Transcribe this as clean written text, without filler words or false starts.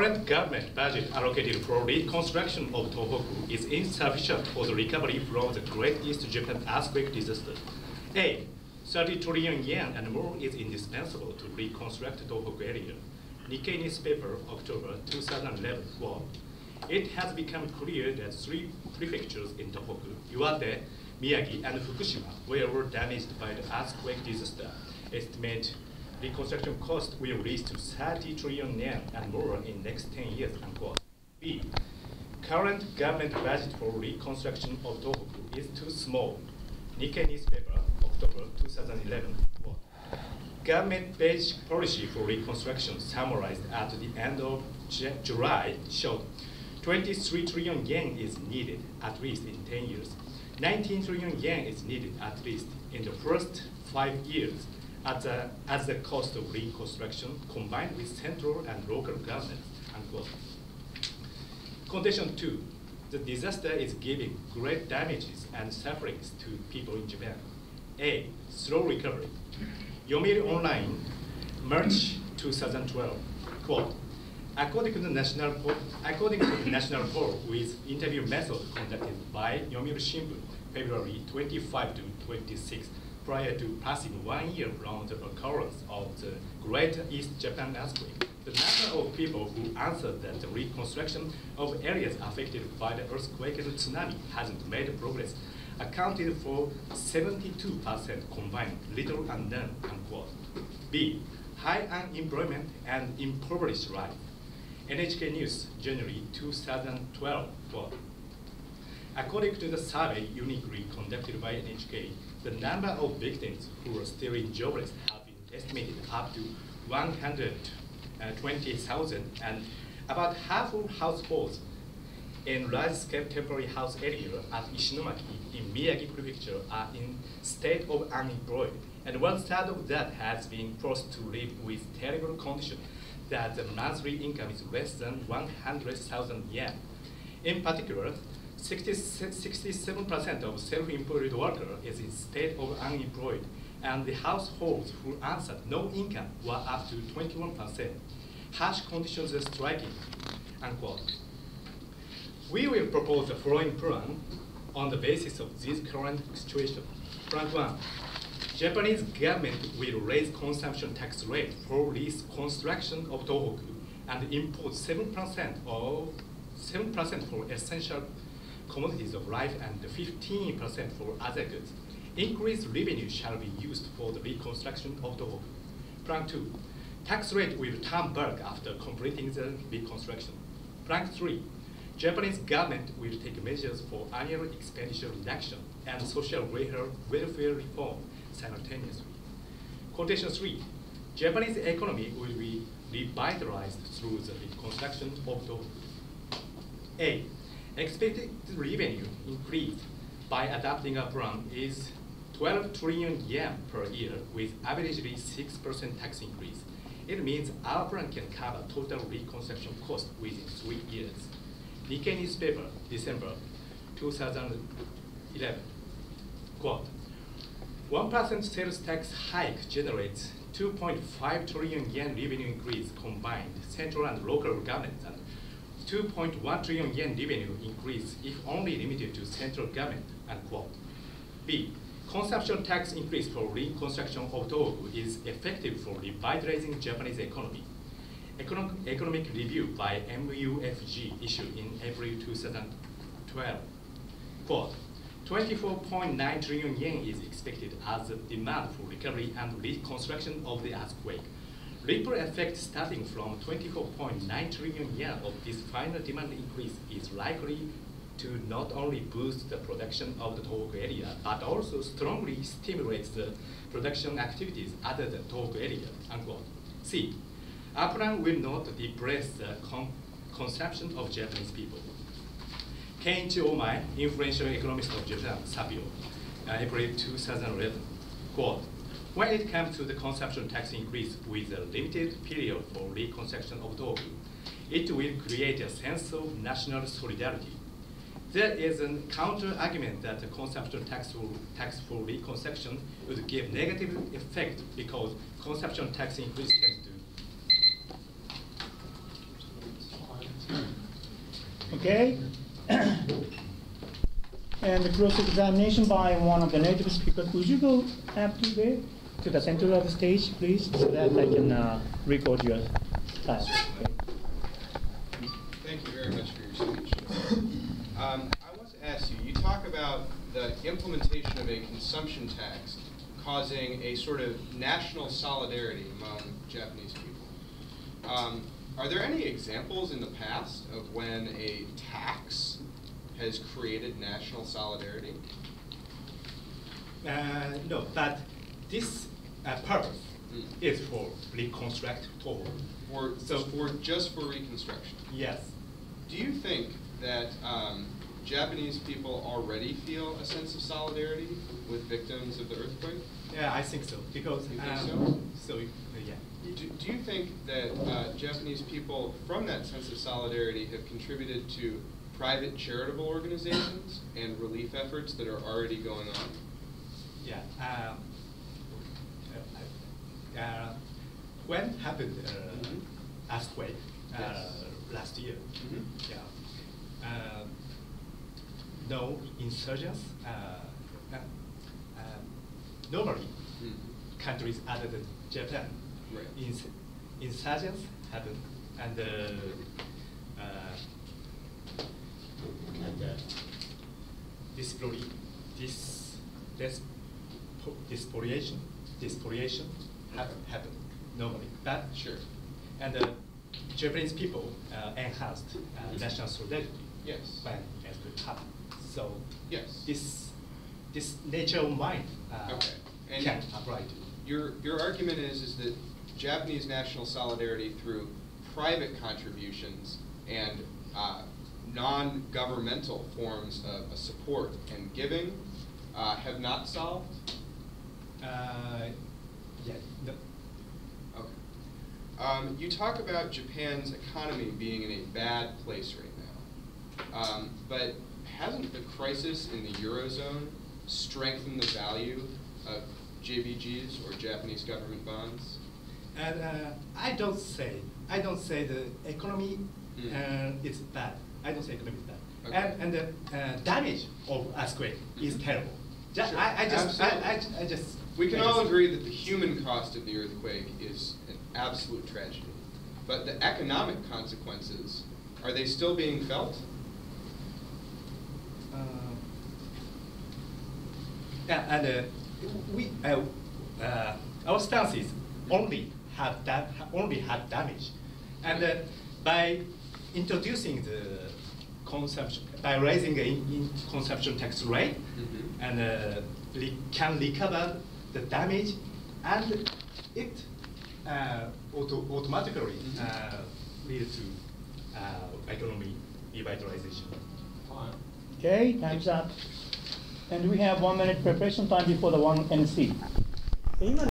Current government budget allocated for reconstruction of Tohoku is insufficient for the recovery from the Great East Japan earthquake disaster. A. 30 trillion yen and more is indispensable to reconstruct Tohoku area. Nikkei newspaper, October 2011, quote, "It has become clear that 3 prefectures in Tohoku, Iwate, Miyagi, and Fukushima, were damaged by the earthquake disaster. Estimate reconstruction cost will reach to 30 trillion yen and more in next 10 years, unquote. B. Current government budget for reconstruction of Tohoku is too small. Nikkei newspaper, October 2011, quote, "Government basic policy for reconstruction summarized at the end of July showed 23 trillion yen is needed at least in 10 years. 19 trillion yen is needed at least in the first 5 years as the cost of reconstruction combined with central and local governments," unquote. Condition 2, the disaster is giving great damages and sufferings to people in Japan. A. Slow recovery. Yomiuri Online, March 2012, quote, according to the national poll with interview method conducted by Yomiuri Shimbun, February 25 to 26, prior to passing 1 year from the occurrence of the Great East Japan earthquake, the number of people who answered that the reconstruction of areas affected by the earthquake and tsunami hasn't made progress accounted for 72% combined, little and none, unquote. B. High unemployment and impoverished life. NHK News, January 2012, quote, according to the survey uniquely conducted by NHK, the number of victims who are still in jobless have been estimated up to 120,000, and about half of households in large-scale temporary house area at Ishinomaki in Miyagi Prefecture are in state of unemployed, and 1/3 of that has been forced to live with terrible conditions that the monthly income is less than 100,000 yen. In particular, 67% of self-employed workers is in state of unemployed, and the households who answered no income were up to 21%. Harsh conditions are striking, unquote. We will propose the following plan on the basis of this current situation. Plan 1. Japanese government will raise consumption tax rate for reconstruction of Tohoku and import 7% for essential commodities of life and 15% for other goods. Increased revenue shall be used for the reconstruction of Tohoku. Plan 2. Tax rate will turn back after completing the reconstruction. Plan 3. Japanese government will take measures for annual expenditure reduction and social welfare reform simultaneously. Quotation 3. Japanese economy will be revitalized through the reconstruction of Tohoku. A. Expected revenue increase by adopting a plan is 12 trillion yen per year with averagely 6% tax increase. It means our plan can cover total reconstruction cost within 3 years. Nikkei newspaper, December 2011, quote, 1% sales tax hike generates 2.5 trillion yen revenue increase combined central and local governments, and 2.1 trillion yen revenue increase if only limited to central government, unquote. B. Consumption tax increase for reconstruction of Tohoku is effective for revitalizing Japanese economy. Economic review by MUFG issued in April 2012. Quote, 24.9 trillion yen is expected as the demand for recovery and reconstruction of the earthquake. Ripple effect starting from 24.9 trillion yen of this final demand increase is likely to not only boost the production of the Tohoku area, but also strongly stimulates the production activities other than Tohoku area, unquote. C. Our plan will not depress the consumption of Japanese people. Kenichi Omai, influential economist of Japan, Sapio, April 2011, quote, when it comes to the consumption tax increase with a limited period for reconstruction of Tohoku, it will create a sense of national solidarity. There is a counter-argument that the consumption tax for reconstruction would give negative effect because consumption tax increase tends to Okay. And the cross-examination by one of the native speakers. Would you go up to there, to the center of the stage, please, so that I can record your class. Okay. Thank you very much for your speech. I want to ask you, you talk about the implementation of a consumption tax causing a sort of national solidarity among Japanese people. Are there any examples in the past of when a tax has created national solidarity? No, but this purpose is for reconstruct Just for reconstruction? Yes. Do you think that Japanese people already feel a sense of solidarity with victims of the earthquake? Yeah, I think so. Because you think so? So yeah. Do you think that Japanese people, from that sense of solidarity, have contributed to private charitable organizations and relief efforts that are already going on? Yeah. When happened earthquake last year? Yeah. No insurgents. Normally, countries other than Japan, insurgents happened, and despoliation happened normally. But sure. And Japanese people enhanced national solidarity. Yes. When it happened. So yes. This nature of mind and can apply to. Your argument is that Japanese national solidarity through private contributions and non-governmental forms of support and giving have not solved? Yeah. No. Okay. You talk about Japan's economy being in a bad place right now, but hasn't the crisis in the Eurozone strengthened the value of JBGs or Japanese government bonds? And I don't say the economy is bad. I don't say economy is bad. Okay. And the damage of earthquake is terrible. Sure. I just. We can all agree that the human cost of the earthquake is an absolute tragedy. But the economic consequences, are they still being felt? Yeah, and our stance is only had damage, and by introducing the consumption, by raising the consumption tax rate, and can recover the damage, and it automatically leads to economy revitalization. Okay, time's up. And we have 1 minute preparation time before the 1 NC.